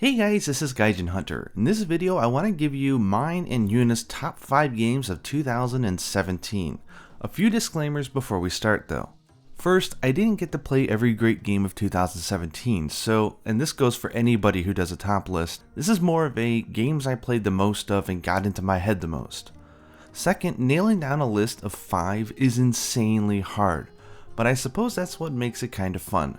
Hey guys, this is Gaijinhunter. In this video, I want to give you mine and Yuna's top 5 games of 2017. A few disclaimers before we start though. First, I didn't get to play every great game of 2017, and this goes for anybody who does a top list, this is more of a games I played the most of and got into my head the most. Second, nailing down a list of 5 is insanely hard, but I suppose that's what makes it kind of fun.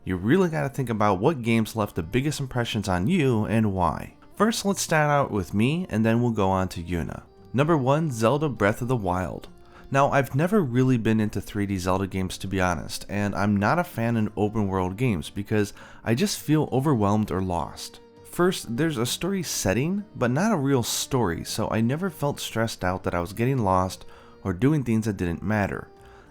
You really gotta think about what games left the biggest impressions on you and why. First, let's start out with me, and then we'll go on to Yuna. Number 1, Zelda Breath of the Wild. Now, I've never really been into 3D Zelda games to be honest, and I'm not a fan in open world games because I just feel overwhelmed or lost. First, there's a story setting, but not a real story, so I never felt stressed out that I was getting lost or doing things that didn't matter.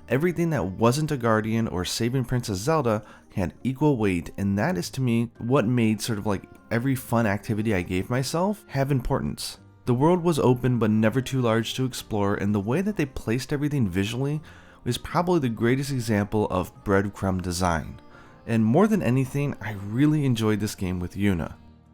Everything that wasn't a guardian or saving Princess Zelda had equal weight, and that is to me what made sort of like every fun activity I gave myself have importance. The world was open but never too large to explore, and the way that they placed everything visually was probably the greatest example of breadcrumb design. And more than anything, I really enjoyed this game with Yuna.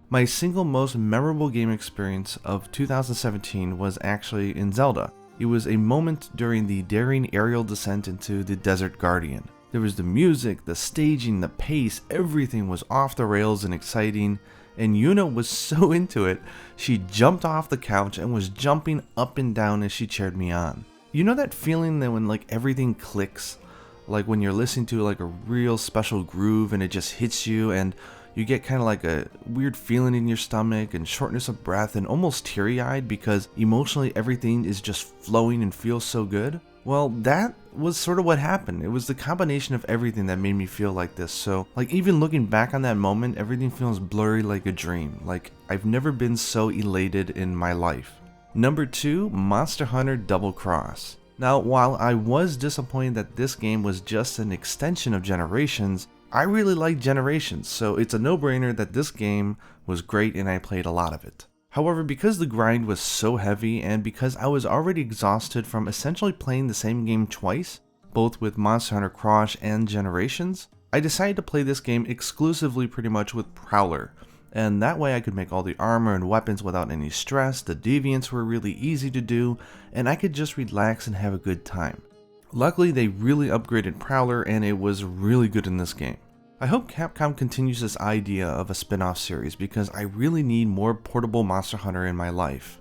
My single most memorable game experience of 2017 was actually in Zelda. It was a moment during the daring aerial descent into the Desert Guardian. There was the music, the staging, the pace, everything was off the rails and exciting, and Yuna was so into it, she jumped off the couch and was jumping up and down as she cheered me on. You know that feeling that when everything clicks? Like when you're listening to a real special groove and it just hits you and you get kind of like a weird feeling in your stomach and shortness of breath and almost teary-eyed because emotionally everything is just flowing and feels so good? Well, that was sort of what happened. It was the combination of everything that made me feel like this. So, even looking back on that moment, everything feels blurry like a dream. I've never been so elated in my life. Number 2, Monster Hunter Double Cross. Now, while I was disappointed that this game was just an extension of Generations, I really like Generations, so it's a no-brainer that this game was great and I played a lot of it. However, because the grind was so heavy and because I was already exhausted from essentially playing the same game twice, both with Monster Hunter Cross and Generations, I decided to play this game exclusively pretty much with Prowler, and that way I could make all the armor and weapons without any stress, the deviants were really easy to do, and I could just relax and have a good time. Luckily, they really upgraded Prowler and it was really good in this game. I hope Capcom continues this idea of a spin-off series because I really need more portable Monster Hunter in my life.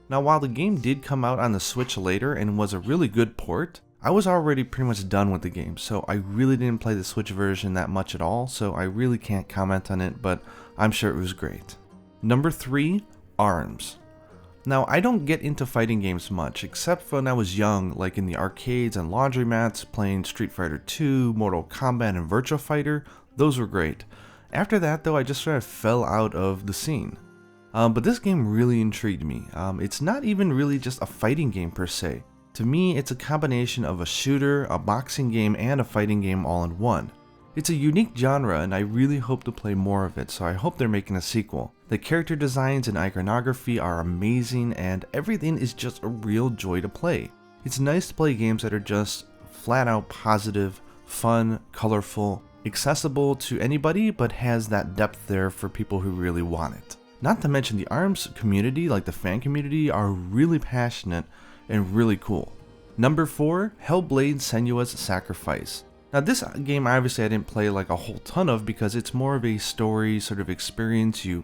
Now, while the game did come out on the Switch later and was a really good port, I was already pretty much done with the game, so I really didn't play the Switch version that much at all, so I really can't comment on it, but I'm sure it was great. Number 3, ARMS. Now, I don't get into fighting games much, except when I was young, like in the arcades and laundromats, playing Street Fighter 2, Mortal Kombat, and Virtua Fighter. Those were great. After that, though, I just sort of fell out of the scene. But this game really intrigued me. It's not even really just a fighting game per se. To me, it's a combination of a shooter, a boxing game, and a fighting game all in one. It's a unique genre and I really hope to play more of it, so I hope they're making a sequel. The character designs and iconography are amazing and everything is just a real joy to play. It's nice to play games that are just flat out positive, fun, colorful, accessible to anybody, but has that depth there for people who really want it. Not to mention the ARMS community, like the fan community, are really passionate and really cool. Number 4, Hellblade: Senua's Sacrifice. Now this game obviously I didn't play a whole ton of because it's more of a story sort of experience. You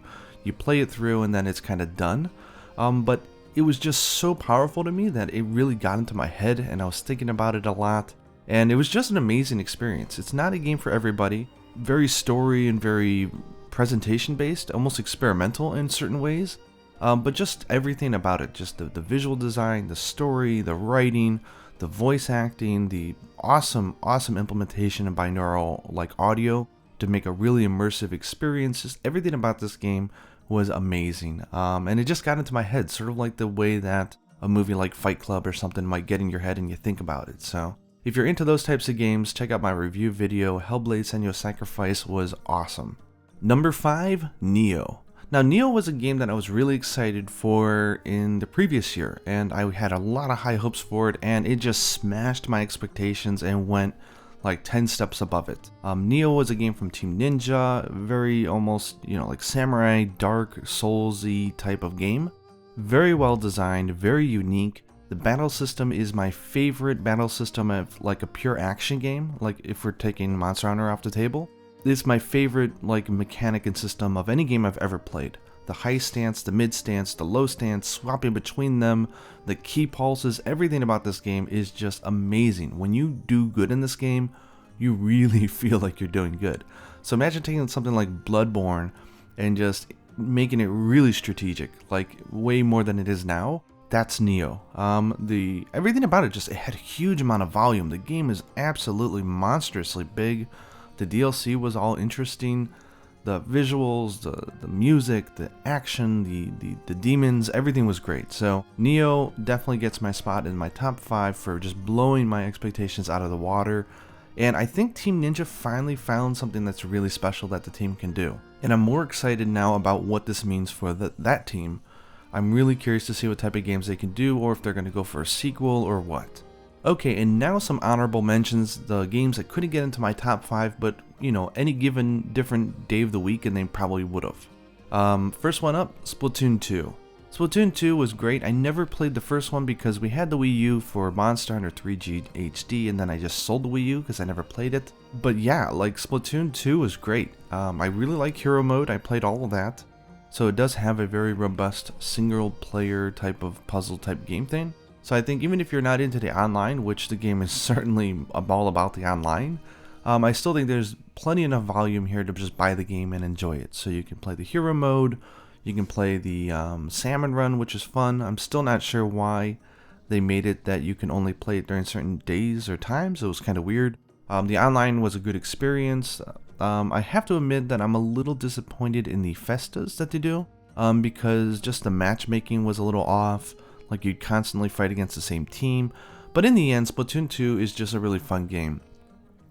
play it through and then it's kind of done. But it was just so powerful to me that it really got into my head and I was thinking about it a lot. And it was just an amazing experience. It's not a game for everybody. Very story and very presentation based, almost experimental in certain ways. But just everything about it, just the visual design, the story, the writing, the voice acting, the awesome implementation of binaural audio to make a really immersive experience. Just everything about this game was amazing. And it just got into my head, sort of like the way that a movie like Fight Club or something might get in your head and you think about it. So if you're into those types of games, check out my review video. Hellblade: Senua's Sacrifice was awesome. Number 5, Nioh. Now, Nioh was a game that I was really excited for in the previous year, and I had a lot of high hopes for it, and it just smashed my expectations and went like 10 steps above it. Nioh was a game from Team Ninja, very almost, like samurai, dark, Souls-y type of game. Very well designed, very unique. The battle system is my favorite battle system of like a pure action game, like if we're taking Monster Hunter off the table. It's my favorite like mechanic and system of any game I've ever played. The high stance, the mid stance, the low stance, swapping between them, the key pulses, everything about this game is just amazing. When you do good in this game, you really feel like you're doing good. So imagine taking something like Bloodborne and just making it really strategic, like way more than it is now. That's Nioh. Everything about it it had a huge amount of volume. The game is absolutely monstrously big. The DLC was all interesting. The visuals, the music, the action, the demons, everything was great. So Nioh definitely gets my spot in my top 5 for just blowing my expectations out of the water. And I think Team Ninja finally found something that's really special that the team can do. And I'm more excited now about what this means for that team. I'm really curious to see what type of games they can do, or if they're going to go for a sequel or what. Okay, and now some honorable mentions, the games that couldn't get into my top 5, but any given different day of the week and they probably would have. First one up, Splatoon 2. Splatoon 2 was great. I never played the first one because we had the Wii U for Monster Hunter 3G HD, and then I just sold the Wii U because I never played it. But yeah, like Splatoon 2 was great. I really like Hero Mode. I played all of that. So it does have a very robust single player type of puzzle type game thing. So I think even if you're not into the online, which the game is certainly all about the online, I still think there's plenty enough volume here to just buy the game and enjoy it. So you can play the hero mode, you can play the salmon run, which is fun. I'm still not sure why they made it that you can only play it during certain days or times. It was kind of weird. The online was a good experience. I have to admit that I'm a little disappointed in the festas that they do, because just the matchmaking was a little off. Like you'd constantly fight against the same team. But in the end, Splatoon 2 is just a really fun game.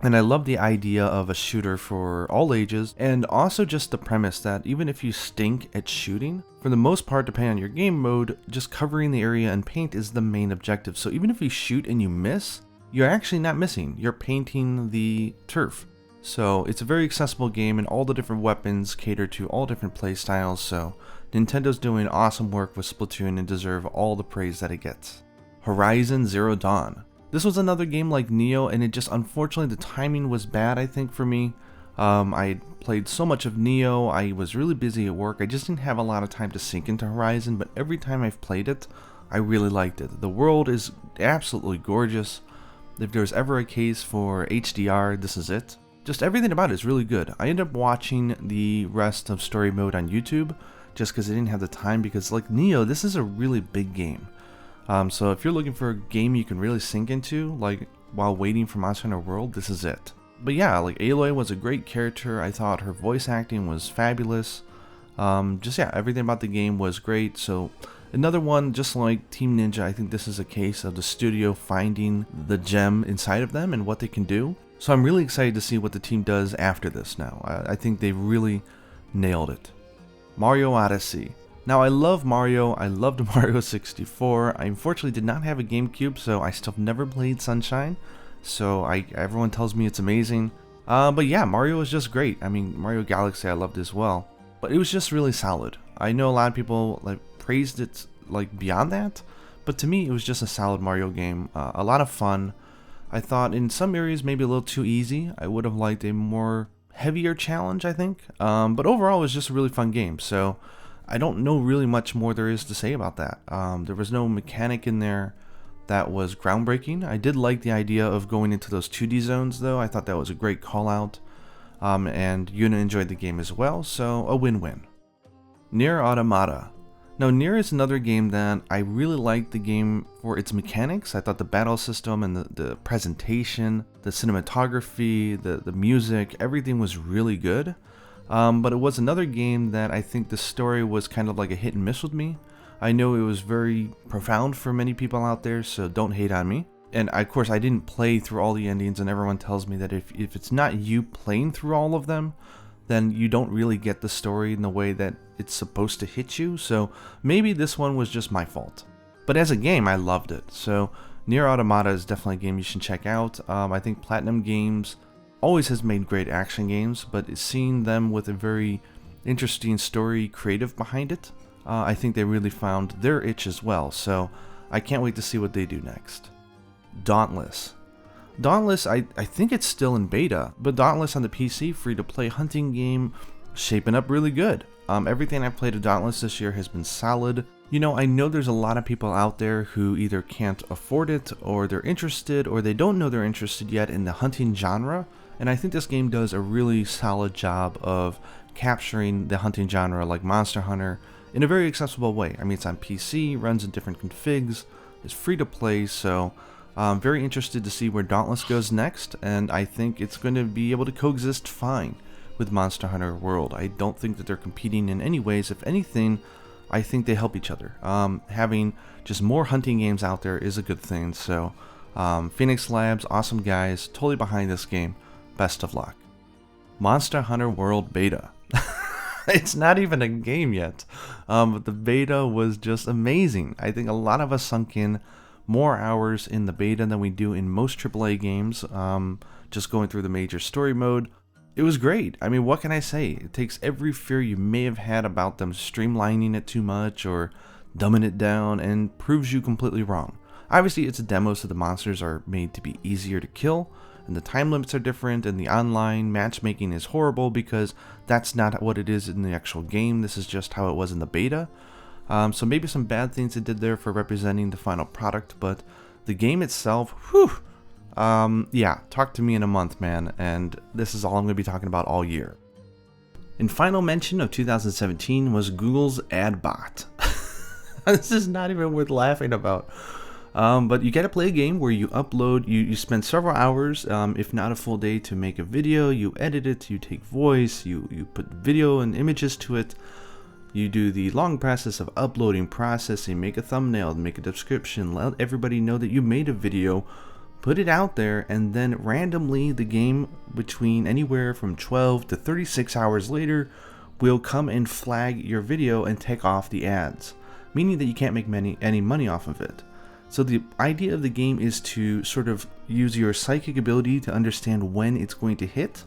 And I love the idea of a shooter for all ages, and also just the premise that even if you stink at shooting, for the most part, depending on your game mode, just covering the area in paint is the main objective. So even if you shoot and you miss, you're actually not missing. You're painting the turf. So it's a very accessible game, and all the different weapons cater to all different play styles. So Nintendo's doing awesome work with Splatoon and deserve all the praise that it gets. Horizon Zero Dawn. This was another game like Nioh, and it just, unfortunately, the timing was bad, I think, for me. I played so much of Nioh, I was really busy at work, I just didn't have a lot of time to sink into Horizon, but every time I've played it, I really liked it. The world is absolutely gorgeous. If there's ever a case for HDR, this is it. Just everything about it is really good. I ended up watching the rest of story mode on YouTube, just because I didn't have the time, because like Nioh, this is a really big game. So if you're looking for a game you can really sink into, like while waiting for Monster Hunter World, this is it. But yeah, like Aloy was a great character. I thought her voice acting was fabulous. Just yeah, everything about the game was great. So another one, just like Team Ninja, I think this is a case of the studio finding the gem inside of them and what they can do. So I'm really excited to see what the team does after this now. I think they really nailed it. Mario Odyssey. Now I love Mario, I loved Mario 64, I unfortunately did not have a GameCube, so I still have never played Sunshine, so everyone tells me it's amazing. But yeah, Mario was just great. I mean, Mario Galaxy I loved as well, but it was just really solid. I know a lot of people like praised it like beyond that, but to me it was just a solid Mario game, a lot of fun. I thought in some areas maybe a little too easy. I would have liked a more heavier challenge, I think, but overall it was just a really fun game, so I don't know really much more there is to say about that. There was no mechanic in there that was groundbreaking. I did like the idea of going into those 2D zones though. I thought that was a great call out. And Yuna enjoyed the game as well, so a win-win. Nier Automata. Now Nier is another game that I really liked the game for its mechanics. I thought the battle system and the presentation, the cinematography, the music, everything was really good. But it was another game that I think the story was kind of like a hit and miss with me. I know it was very profound for many people out there, so don't hate on me. And of course I didn't play through all the endings, and everyone tells me that if it's not you playing through all of them, then you don't really get the story in the way that it's supposed to hit you, so maybe this one was just my fault. But as a game, I loved it. So Nier Automata is definitely a game you should check out. I think Platinum Games always has made great action games, but seeing them with a very interesting story creative behind it, I think they really found their itch as well, so I can't wait to see what they do next. Dauntless. Dauntless, I think it's still in beta, but Dauntless on the PC free-to-play hunting game shaping up really good. Everything I've played of Dauntless this year has been solid. You know, I know there's a lot of people out there who either can't afford it, or they're interested, or they don't know they're interested yet in the hunting genre, and I think this game does a really solid job of capturing the hunting genre like Monster Hunter in a very accessible way. I mean, it's on PC, runs in different configs, it's free to play, so I'm very interested to see where Dauntless goes next, and I think it's going to be able to coexist fine with Monster Hunter World. I don't think that they're competing in any ways. If anything, I think they help each other. Having just more hunting games out there is a good thing, so Phoenix Labs, awesome guys, totally behind this game. Best of luck. Monster Hunter World Beta. It's not even a game yet, but the beta was just amazing. I think a lot of us sunk in more hours in the beta than we do in most AAA games, just going through the major story mode. It was great. I mean, what can I say? It takes every fear you may have had about them streamlining it too much or dumbing it down and proves you completely wrong. Obviously, it's a demo, so the monsters are made to be easier to kill, and the time limits are different, and the online matchmaking is horrible because that's not what it is in the actual game. This is just how it was in the beta. So maybe some bad things it did there for representing the final product, but the game itself, whew, yeah, talk to me in a month, man, and this is all I'm going to be talking about all year. And final mention of 2017 was Google's ad bot. This is not even worth laughing about. But you get to play a game where you upload, you spend several hours, if not a full day, to make a video. You edit it, you take voice, you put video and images to it. You do the long process of uploading, processing, make a thumbnail, make a description, let everybody know that you made a video, put it out there, and then randomly the game, between anywhere from 12 to 36 hours later, will come and flag your video and take off the ads, meaning that you can't make any money off of it. So the idea of the game is to sort of use your psychic ability to understand when it's going to hit,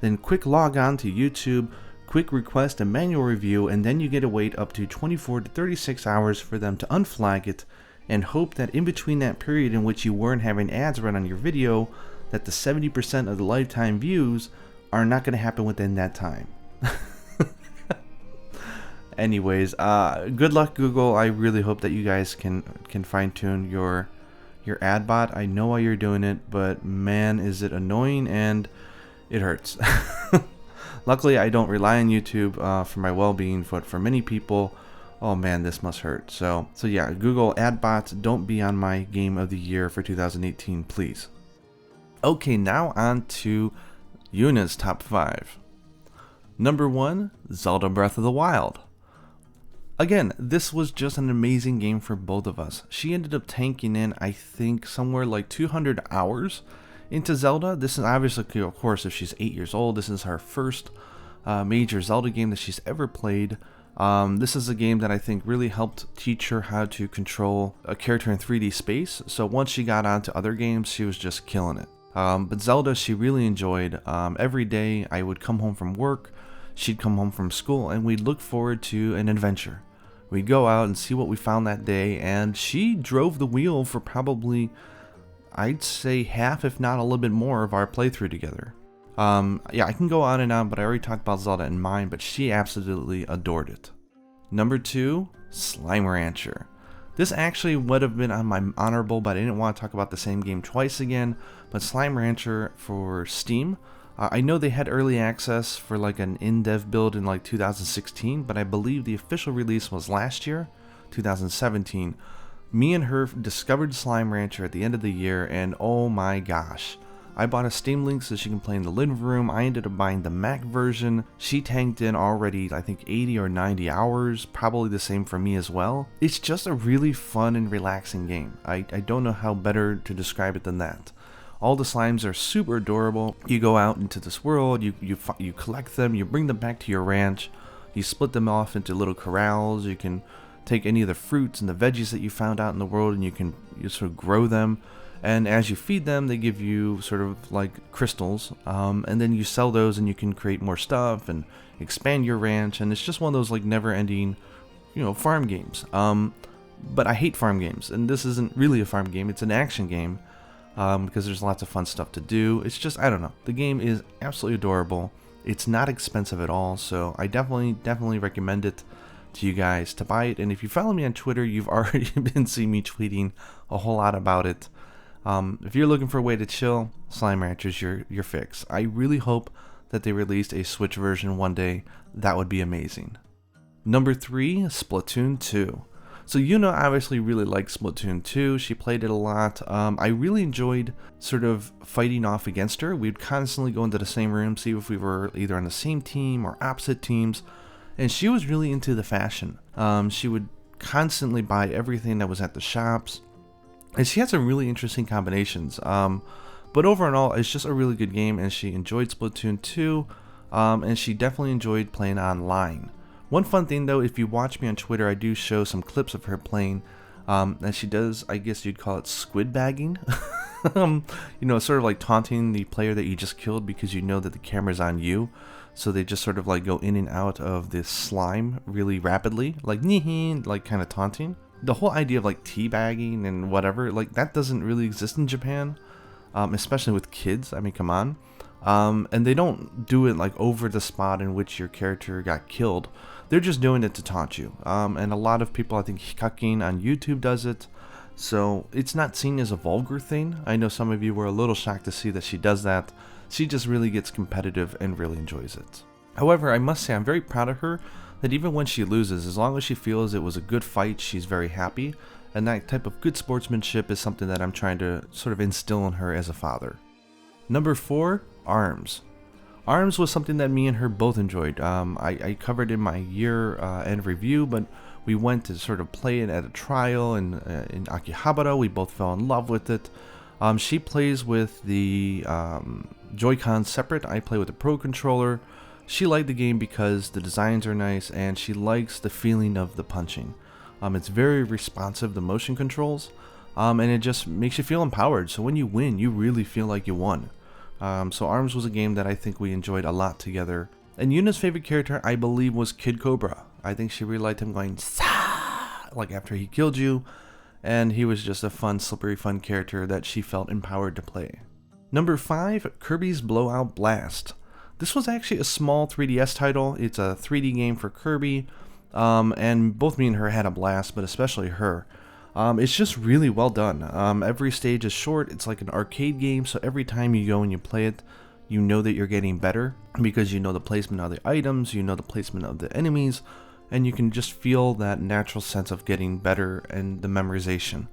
then quick log on to YouTube, quick request a manual review, and then you get to wait up to 24 to 36 hours for them to unflag it, and hope that in between that period in which you weren't having ads run on your video, that the 70% of the lifetime views are not going to happen within that time. Anyways, good luck, Google. I really hope that you guys can fine-tune your ad bot. I know why you're doing it, but man, is it annoying and it hurts. Luckily, I don't rely on YouTube for my well-being, but for many people, oh man, this must hurt. So yeah, Google ad bots, don't be on my game of the year for 2018, please. Okay, now on to Yuna's top 5. Number 1, Zelda Breath of the Wild. Again, this was just an amazing game for both of us. She ended up tanking in, I think, somewhere like 200 hours into Zelda. This is obviously, of course, if she's 8 years old, this is her first major Zelda game that she's ever played. This is a game that I think really helped teach her how to control a character in 3D space. So once she got onto other games, she was just killing it. But Zelda, she really enjoyed. Every day I would come home from work, she'd come home from school, and we'd look forward to an adventure. We'd go out and see what we found that day, and she drove the wheel for probably, I'd say, half, if not a little bit more, of our playthrough together. Yeah, I can go on and on, but I already talked about Zelda in mine, but she absolutely adored it. Number 2, Slime Rancher. This actually would have been on my honorable, but I didn't want to talk about the same game twice again. But Slime Rancher for Steam, I know they had early access for like an in-dev build in like 2016, but I believe the official release was last year, 2017. Me and her discovered Slime Rancher at the end of the year, and oh my gosh. I bought a Steam Link so she can play in the living room. I ended up buying the Mac version. She tanked in already, I think, 80 or 90 hours, probably the same for me as well. It's just a really fun and relaxing game. I don't know how better to describe it than that. All the slimes are super adorable. You go out into this world, you collect them, you bring them back to your ranch, you split them off into little corrals, you can take any of the fruits and the veggies that you found out in the world, and you sort of grow them. And as you feed them, they give you sort of like crystals, and then you sell those, and you can create more stuff and expand your ranch. And it's just one of those like never-ending, farm games. But I hate farm games, and this isn't really a farm game. It's an action game, because there's lots of fun stuff to do. It's just, I don't know. The game is absolutely adorable. It's not expensive at all, so I definitely recommend it to you guys to buy it. And if you follow me on Twitter, you've already been seeing me tweeting a whole lot about it. If you're looking for a way to chill, Slime Rancher's your fix. I really hope that they released a Switch version one day. That would be amazing. Number 3, Splatoon 2. So Yuna obviously really liked Splatoon 2. She played it a lot. I really enjoyed sort of fighting off against her. We'd constantly go into the same room, see if we were either on the same team or opposite teams. And she was really into the fashion. She would constantly buy everything that was at the shops. And she had some really interesting combinations. But overall, it's just a really good game, and she enjoyed Splatoon 2, and she definitely enjoyed playing online. One fun thing though, if you watch me on Twitter, I do show some clips of her playing, and she does, I guess you'd call it squid bagging. Sort of like taunting the player that you just killed because you know that the camera's on you. So they just sort of like go in and out of this slime really rapidly, like like kind of taunting. The whole idea of like teabagging and whatever, like that doesn't really exist in Japan, especially with kids. I mean, come on. And they don't do it like over the spot in which your character got killed. They're just doing it to taunt you. And a lot of people, I think Hikakin on YouTube does it. So it's not seen as a vulgar thing. I know some of you were a little shocked to see that she does that. She just really gets competitive and really enjoys it. However, I must say I'm very proud of her that even when she loses, as long as she feels it was a good fight, she's very happy. And that type of good sportsmanship is something that I'm trying to sort of instill in her as a father. Number 4, ARMS. ARMS was something that me and her both enjoyed. I covered in my year-end review, but we went to sort of play it at a trial in Akihabara. We both fell in love with it. She plays with the Joy-Cons separate. I play with the Pro Controller. She liked the game because the designs are nice, and she likes the feeling of the punching. It's very responsive, the motion controls, and it just makes you feel empowered. So when you win, you really feel like you won. So ARMS was a game that I think we enjoyed a lot together. And Yuna's favorite character, I believe, was Kid Cobra. I think she really liked him going, "Sa!" like after he killed you. And he was just a fun, slippery, fun character that she felt empowered to play. Number 5, Kirby's Blowout Blast. This was actually a small 3DS title. It's a 3D game for Kirby. And both me and her had a blast, but especially her. It's just really well done. Every stage is short. It's like an arcade game, so every time you go and you play it, you know that you're getting better because you know the placement of the items, you know the placement of the enemies, and you can just feel that natural sense of getting better and the memorization.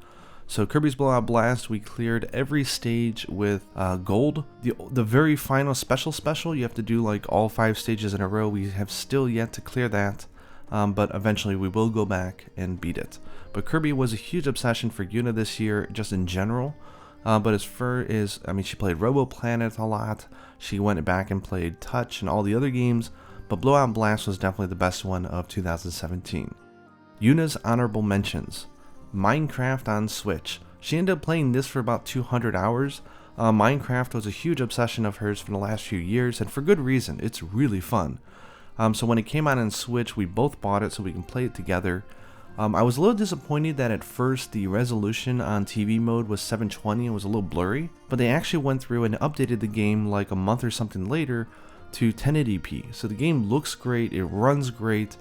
So Kirby's Blowout Blast, we cleared every stage with gold. The very final special, you have to do like all 5 stages in a row. We have still yet to clear that. But eventually we will go back and beat it. But Kirby was a huge obsession for Yuna this year, just in general. But as far as, she played Robo Planet a lot. She went back and played Touch and all the other games. But Blowout Blast was definitely the best one of 2017. Yuna's honorable mentions. Minecraft on Switch. She ended up playing this for about 200 hours. Minecraft was a huge obsession of hers for the last few years, and for good reason. It's really fun. So when it came out on Switch, we both bought it so we can play it together. I was a little disappointed that at first the resolution on TV mode was 720 and was a little blurry, but they actually went through and updated the game like a month or something later to 1080p. So the game looks great, it runs great,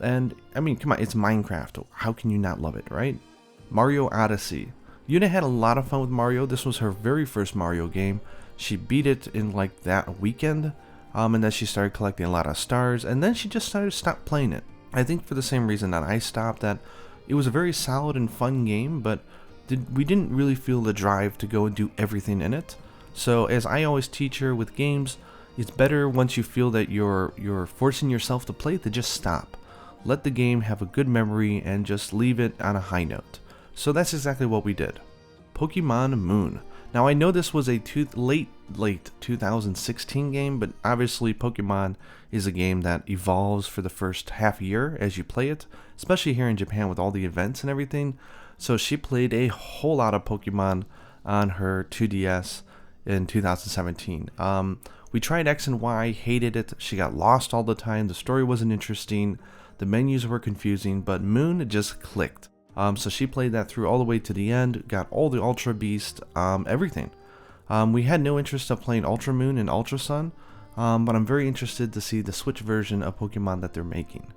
and come on, it's Minecraft. How can you not love it, right? Mario Odyssey. Yuna had a lot of fun with Mario. This was her very first Mario game. She beat it in like that weekend. And then she started collecting a lot of stars, and then she just stopped playing it. I think for the same reason that I stopped, that it was a very solid and fun game, but we didn't really feel the drive to go and do everything in it. So as I always teach her with games, it's better once you feel that you're forcing yourself to play to just stop. Let the game have a good memory and just leave it on a high note. So that's exactly what we did. Pokemon Moon. Now I know this was a late late 2016 game, but obviously Pokemon is a game that evolves for the first half year as you play it, especially here in Japan with all the events and everything. So she played a whole lot of Pokemon on her 2DS in 2017. We tried X and Y, hated it. She got lost all the time. The story wasn't interesting. The menus were confusing, but Moon just clicked. So she played that through all the way to the end, got all the Ultra Beast, everything. We had no interest of playing Ultra Moon and Ultra Sun, but I'm very interested to see the Switch version of Pokemon that they're making.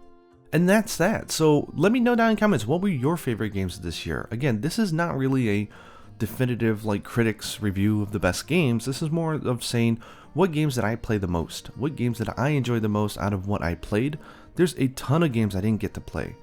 And that's that. So let me know down in the comments, what were your favorite games this year? Again, this is not really a definitive like critics review of the best games. This is more of saying what games did I play the most? What games did I enjoy the most out of what I played? There's a ton of games I didn't get to play.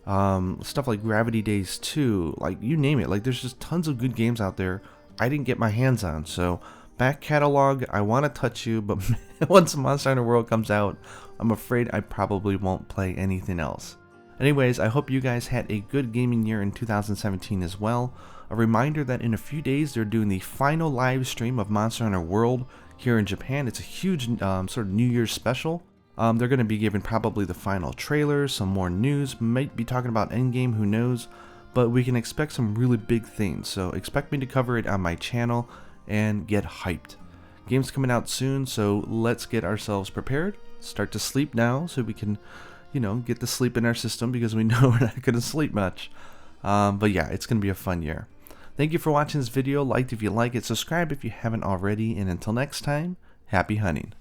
Stuff like Gravity Days 2, like you name it. Like there's just tons of good games out there I didn't get my hands on. So back catalog, I want to touch you, but once Monster Hunter World comes out, I'm afraid I probably won't play anything else. Anyways, I hope you guys had a good gaming year in 2017 as well. A reminder that in a few days they're doing the final live stream of Monster Hunter World here in Japan. It's a huge sort of New Year's special. They're going to be giving probably the final trailer, some more news, might be talking about Endgame, who knows, but we can expect some really big things, so expect me to cover it on my channel and get hyped. Game's coming out soon, so let's get ourselves prepared. Start to sleep now so we can, you know, get the sleep in our system because we know we're not going to sleep much. But yeah, it's going to be a fun year. Thank you for watching this video. Like if you like it, subscribe if you haven't already, and until next time, happy hunting.